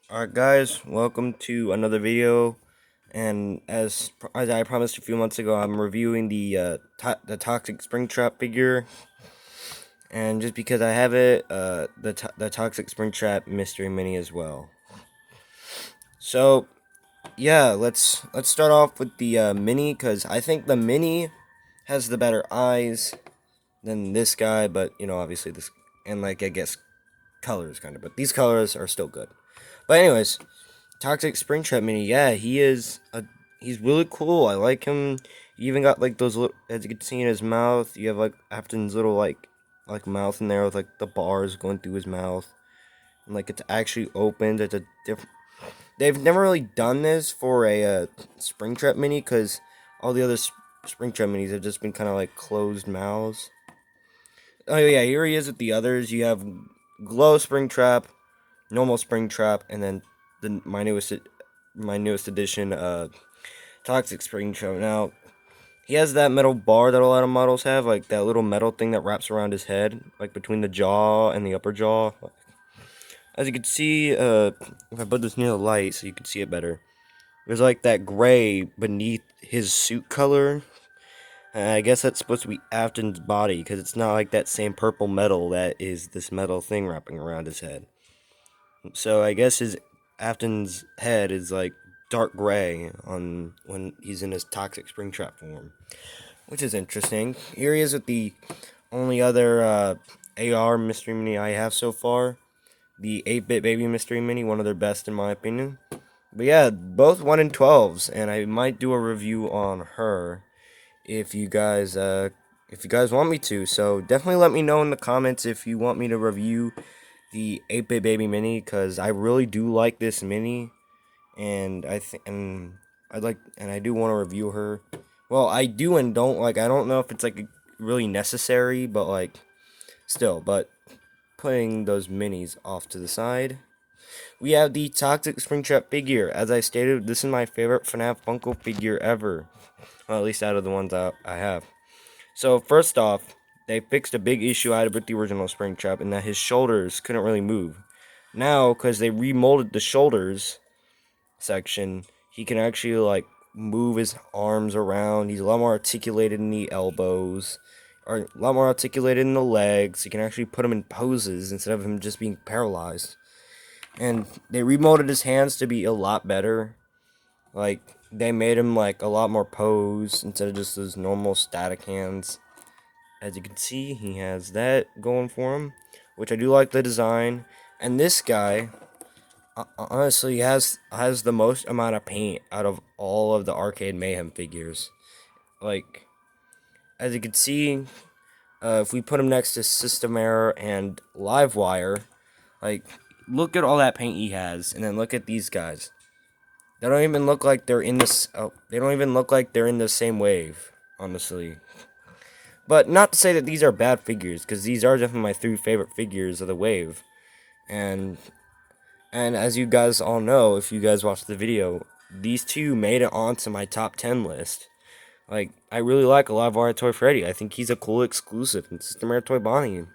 Alright guys, welcome to another video, and as I promised a few months ago, I'm reviewing the Toxic Springtrap figure, and just because I have it, the Toxic Springtrap Mystery Mini as well. So, yeah, let's start off with the Mini, because I think the Mini has the better eyes than this guy, but, obviously this, and I guess colors kind of, but these colors are still good. But anyways, Toxic Springtrap Mini, yeah, he's really cool. I like him. He even got like those little, as you can see in his mouth, you have like Afton's little like mouth in there with like the bars going through his mouth, and like it's actually opened. It's a different. They've never really done this for a Springtrap Mini because all the other Springtrap Minis have just been kind of like closed mouths. Oh yeah, here he is with the others. You have Glow Springtrap, normal Springtrap, and then my newest edition, Toxic Springtrap. Now he has that metal bar that a lot of models have, like that little metal thing that wraps around his head, like between the jaw and the upper jaw. As you can see, if I put this near the light so you can see it better, there's like that gray beneath his suit color. And I guess that's supposed to be Afton's body because it's not like that same purple metal that is this metal thing wrapping around his head. So I guess his Afton's head is like dark gray on when he's in his Toxic Springtrap form, which is interesting. Here he is with the only other AR Mystery Mini I have so far, the 8-Bit Baby Mystery Mini, one of their best in my opinion. But yeah, both 1 in 12s, and I might do a review on her if you guys want me to. So definitely let me know in the comments if you want me to review the 8-Bit Baby Mini, because I really do like this mini, and I do want to review her. Well, I do and don't. Like, I don't know if it's like really necessary, but like still. But putting those minis off to the side, we have the Toxic Springtrap figure. As I stated, this is my favorite Fnaf Funko figure ever. Well, at least out of the ones I have. So first off, they fixed a big issue I had with the original Springtrap, in that his shoulders couldn't really move. Now, because they remolded the shoulders section, he can actually like move his arms around. He's a lot more articulated in the elbows, or a lot more articulated in the legs. You can actually put him in poses instead of him just being paralyzed. And they remolded his hands to be a lot better. Like, they made him like a lot more pose instead of just his normal static hands. As you can see, he has that going for him, which I do like the design. And this guy, honestly, has the most amount of paint out of all of the Arcade Mayhem figures. Like, as you can see, if we put him next to System Error and Livewire, like, look at all that paint he has, and then look at these guys. They don't even look like they're in this. Oh, they don't even look like they're in the same wave, honestly. But not to say that these are bad figures, because these are definitely my 3 favorite figures of the wave. And as you guys all know, if you guys watched the video, these two made it onto my top 10 list. Like, I really like Livewire Toy Freddy. I think he's a cool exclusive. And Systemair Toy Bonnie.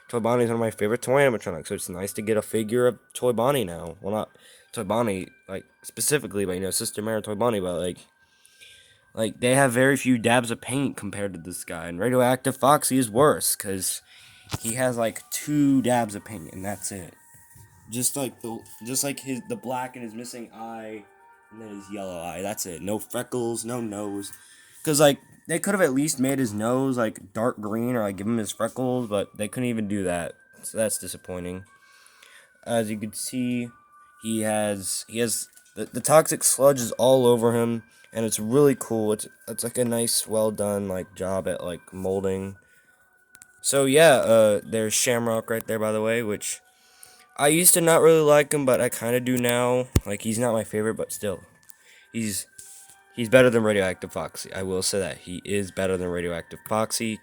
Toy Bonnie is one of my favorite toy animatronics, so it's nice to get a figure of Toy Bonnie now. Well, not Toy Bonnie, like, specifically, but, Systemair Toy Bonnie, but, like, they have very few dabs of paint compared to this guy. And Radioactive Foxy is worse, because he has, like, 2 dabs of paint, and that's it. Just like the black in his missing eye, and then his yellow eye. That's it. No freckles, no nose. Cause like they could have at least made his nose like dark green, or like give him his freckles, but they couldn't even do that. So that's disappointing. As you can see, he has the toxic sludge is all over him, and it's really cool. It's like a nice, well done like job at like molding. So yeah, there's Shamrock right there, by the way, which I used to not really like him, but I kind of do now. Like, he's not my favorite, but still, he's he's better than Radioactive Foxy. I will say that he is better than Radioactive Foxy.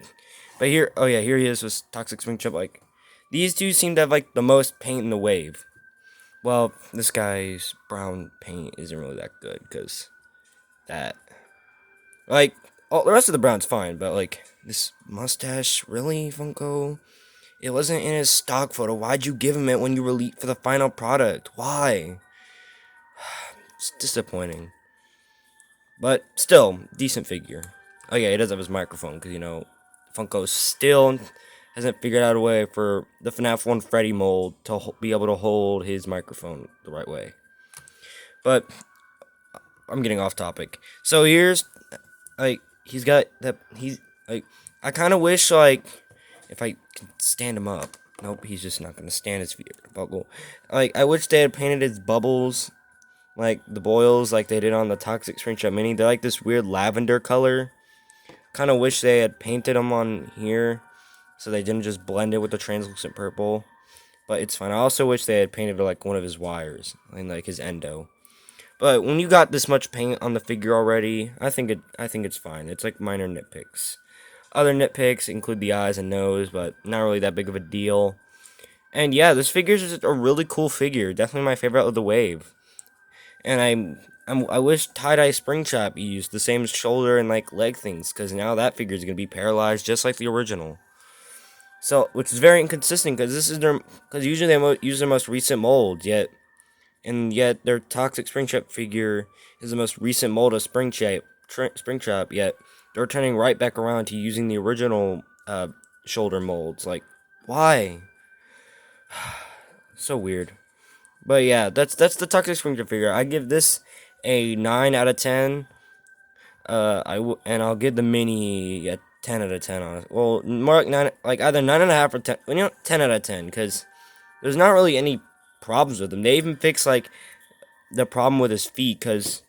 But here, oh yeah, here he is with Toxic Springtrap. Like, these two seem to have like the most paint in the wave. Well, this guy's brown paint isn't really that good, because that, like, all the rest of the brown's fine, but like this mustache, really, Funko? It wasn't in his stock photo. Why'd you give him it when you were leaked for the final product? Why? It's disappointing. But still, decent figure. Oh yeah, he does have his microphone, because, Funko still hasn't figured out a way for the FNAF 1 Freddy mold to be able to hold his microphone the right way. But I'm getting off topic. So here's, he's got that, I kind of wish, if I can stand him up. Nope, he's just not going to stand his feet. Buckle. I wish they had painted his bubbles, like the boils, like they did on the Toxic Springtrap Mini. They're like this weird lavender color. Kind of wish they had painted them on here, so they didn't just blend it with the translucent purple. But it's fine. I also wish they had painted like one of his wires, and like his endo. But when you got this much paint on the figure already, I think it's fine. It's like minor nitpicks. Other nitpicks include the eyes and nose, but not really that big of a deal. And yeah, this figure is just a really cool figure. Definitely my favorite of the wave. And I wish tie-dye Springtrap used the same shoulder and like leg things, because now that figure is gonna be paralyzed just like the original. So, which is very inconsistent, because usually they use their most recent mold, yet their Toxic Springtrap figure is the most recent mold of Springtrap, yet they're turning right back around to using the original shoulder molds. Like, why? So weird. But yeah, that's the Toxic Springtrap figure. I give this a 9 out of 10. And I'll give the mini a 10 out of 10 on it. Well, more like 9, like either 9.5 or 10. 10 out of 10, because there's not really any problems with him. They even fix like the problem with his feet, because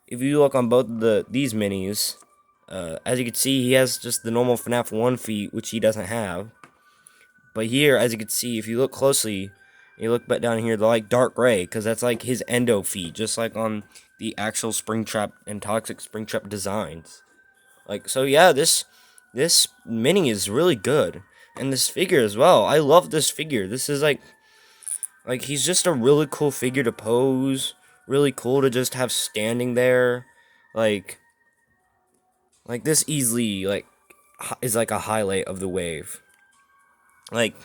if you look on both of these minis, as you can see, he has just the normal FNAF 1 feet, which he doesn't have. But here, as you can see, if you look closely, you look back down here, they're like dark gray, because that's like his endo feet, just like on the actual Springtrap and Toxic Springtrap designs. Like, so yeah, this mini is really good, and this figure as well. I love this figure. This is like he's just a really cool figure to pose. Really cool to just have standing there, like this easily is like a highlight of the wave. Like,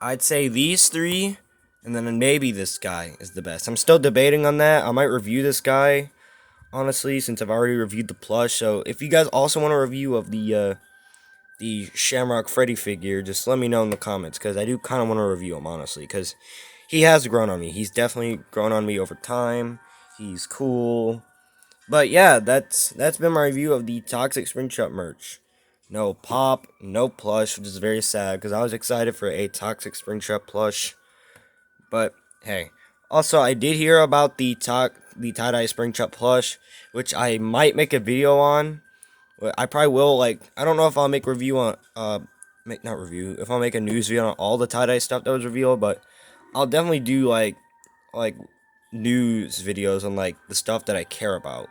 I'd say these three, and then maybe this guy is the best. I'm still debating on that. I might review this guy, honestly, since I've already reviewed the plush. So if you guys also want a review of the Shamrock Freddy figure, just let me know in the comments, because I do kind of want to review him, honestly, because he has grown on me. He's definitely grown on me over time. He's cool. But yeah, that's been my review of the Toxic Springtrap merch. No pop, no plush, which is very sad, because I was excited for a Toxic Springtrap plush. But hey, also I did hear about the tie-dye Springtrap plush, which I might make a video on. I probably will. Like, I don't know if I'll make review on if I'll make a news video on all the tie-dye stuff that was revealed, but I'll definitely do like news videos on like the stuff that I care about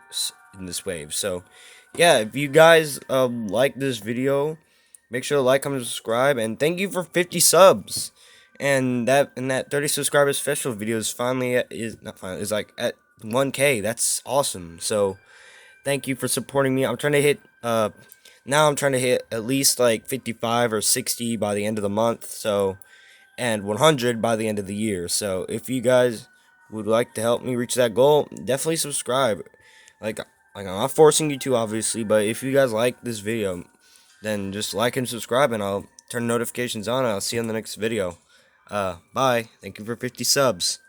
in this wave. So yeah, if you guys like this video, make sure to like, comment, and subscribe, and thank you for 50 subs. And that 30 subscribers special video is is like at 1K. That's awesome. So thank you for supporting me. I'm trying to hit now I'm trying to hit at least like 55 or 60 by the end of the month. So, and 100 by the end of the year. So if you guys would like to help me reach that goal, definitely subscribe. Like I'm not forcing you to, obviously, but if you guys like this video, then just like and subscribe, and I'll turn notifications on, and I'll see you in the next video. Bye. Thank you for 50 subs.